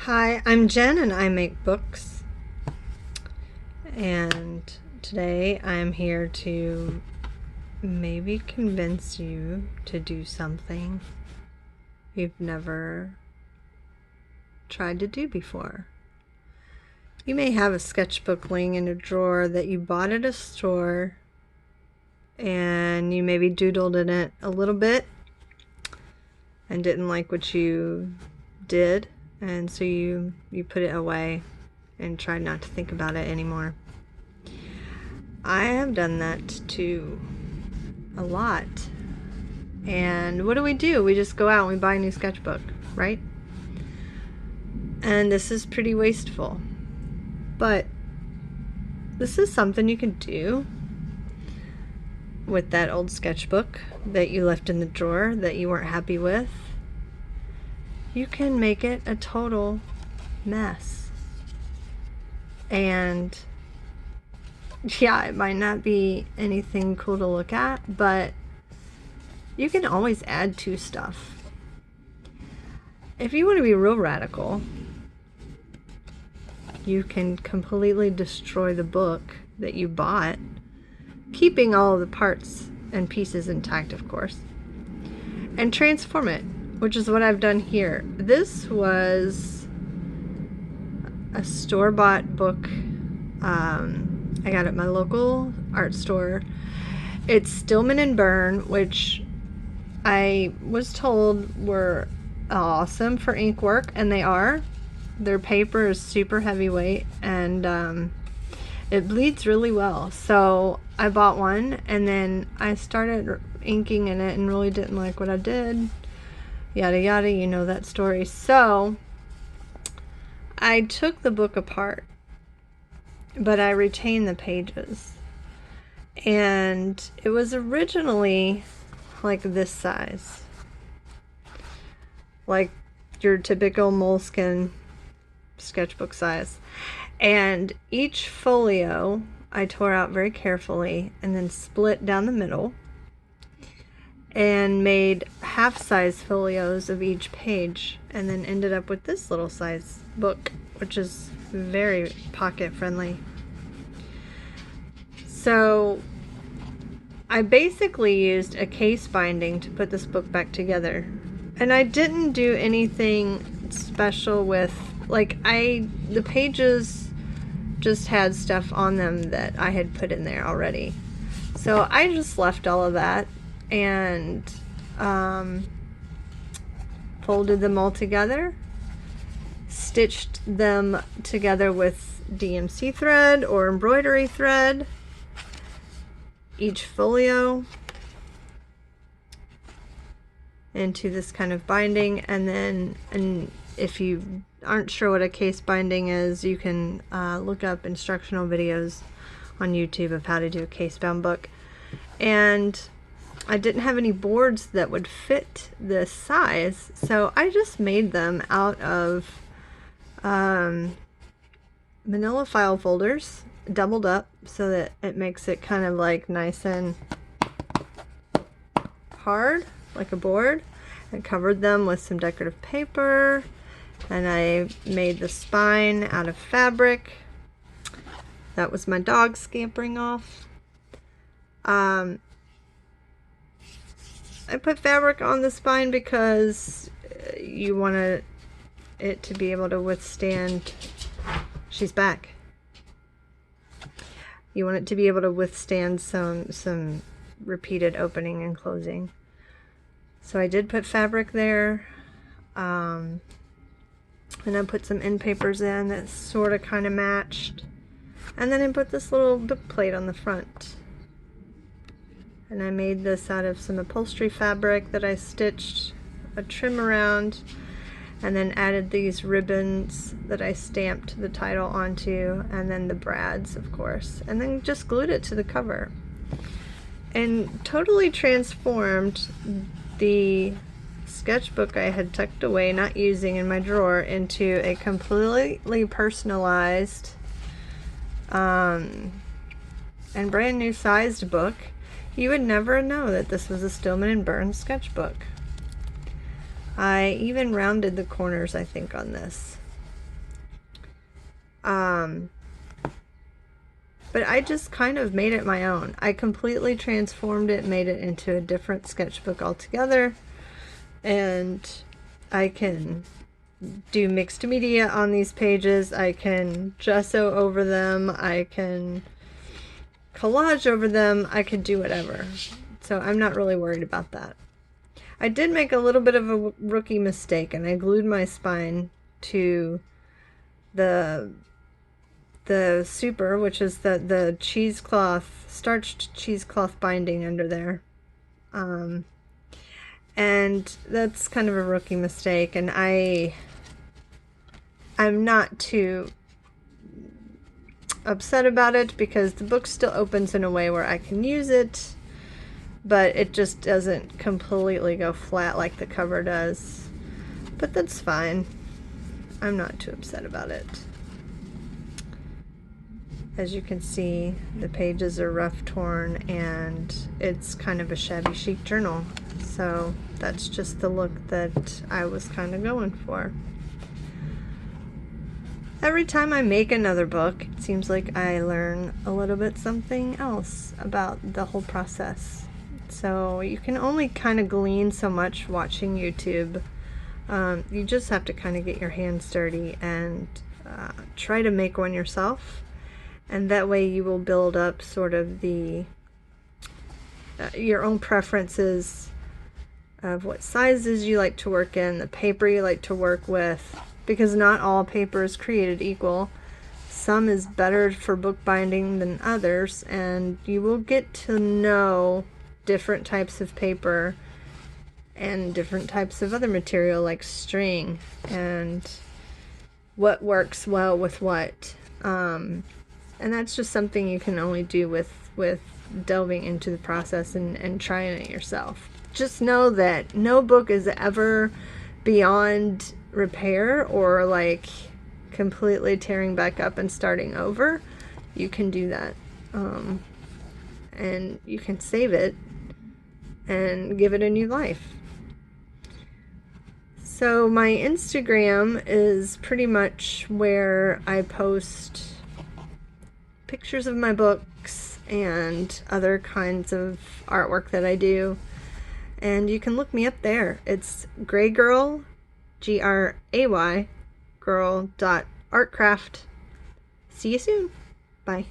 Hi, I'm Jen and I make books, and today I'm here to maybe convince you to do something you've never tried to do before. You may have a sketchbook laying in a drawer that you bought at a store and you maybe doodled in it a little bit and didn't like what you did, and so you put it away and tried not to think about it anymore. I have done that too, a lot. And what do? We just go out and we buy a new sketchbook, right? And this is pretty wasteful. But this is something you can do with that old sketchbook that you left in the drawer that you weren't happy with. You can make it a total mess. And yeah, it might not be anything cool to look at, but you can always add to stuff. If you want to be real radical, you can completely destroy the book that you bought, keeping all of the parts and pieces intact, of course, and transform it, which is what I've done here. This was a store-bought book. I got it at my local art store. It's Stillman and Byrne, which I was told were awesome for ink work, and they are. Their paper is super heavyweight, and it bleeds really well. So I bought one, and then I started inking in it and really didn't like what I did. Yada yada, you know that story. So I took the book apart, but I retained the pages. And it was originally like this size, like your typical moleskin sketchbook size. And each folio I tore out very carefully and then split down the middle and made half-size folios of each page, and then ended up with this little size book, which is very pocket friendly. So I basically used a case binding to put this book back together, and I didn't do anything special with, like, the pages just had stuff on them that I had put in there already. So I just left all of that and folded them all together, stitched them together with DMC thread or embroidery thread, each folio into this kind of binding. And if you aren't sure what a case binding is, you can look up instructional videos on YouTube of how to do a case bound book. And I didn't have any boards that would fit this size, so I just made them out of manila file folders, doubled up so that it makes it kind of like nice and hard, like a board. I covered them with some decorative paper, and I made the spine out of fabric. That was my dog scampering off. I put fabric on the spine because you want it to be able to withstand, she's back. You want it to be able to withstand some repeated opening and closing. So I did put fabric there, and I put some end papers in that sort of kind of matched, and then I put this little book plate on the front. And I made this out of some upholstery fabric that I stitched a trim around, and then added these ribbons that I stamped the title onto, and then the brads, of course, and then just glued it to the cover. And totally transformed the sketchbook I had tucked away, not using, in my drawer, into a completely personalized and brand new sized book. You would never know that this was a Stillman and Byrne sketchbook. I even rounded the corners, I think, on this. But I just kind of made it my own. I completely transformed it, made it into a different sketchbook altogether. And I can do mixed media on these pages. I can gesso over them. I can collage over them. I could do whatever. So I'm not really worried about that. I did make a little bit of a rookie mistake, and I glued my spine to the super, which is the cheesecloth, starched cheesecloth binding under there. And that's kind of a rookie mistake, and I'm not too upset about it because the book still opens in a way where I can use it, but it just doesn't completely go flat like the cover does. But that's fine. I'm not too upset about it. As you can see, the pages are rough torn, and it's kind of a shabby chic journal. So that's just the look that I was kind of going for. Every time I make another book, it seems like I learn a little bit something else about the whole process. So you can only kind of glean so much watching YouTube. You just have to kind of get your hands dirty and try to make one yourself. And that way you will build up sort of the your own preferences of what sizes you like to work in, the paper you like to work with, because not all paper is created equal. Some is better for bookbinding than others, and you will get to know different types of paper and different types of other material like string and what works well with what. And that's just something you can only do with delving into the process and trying it yourself. Just know that no book is ever beyond repair or like completely tearing back up and starting over. You can do that. And you can save it and give it a new life. So my Instagram is pretty much where I post pictures of my books and other kinds of artwork that I do, and you can look me up there. It's graygirl, GRAY girl.artcraft. See you soon. Bye.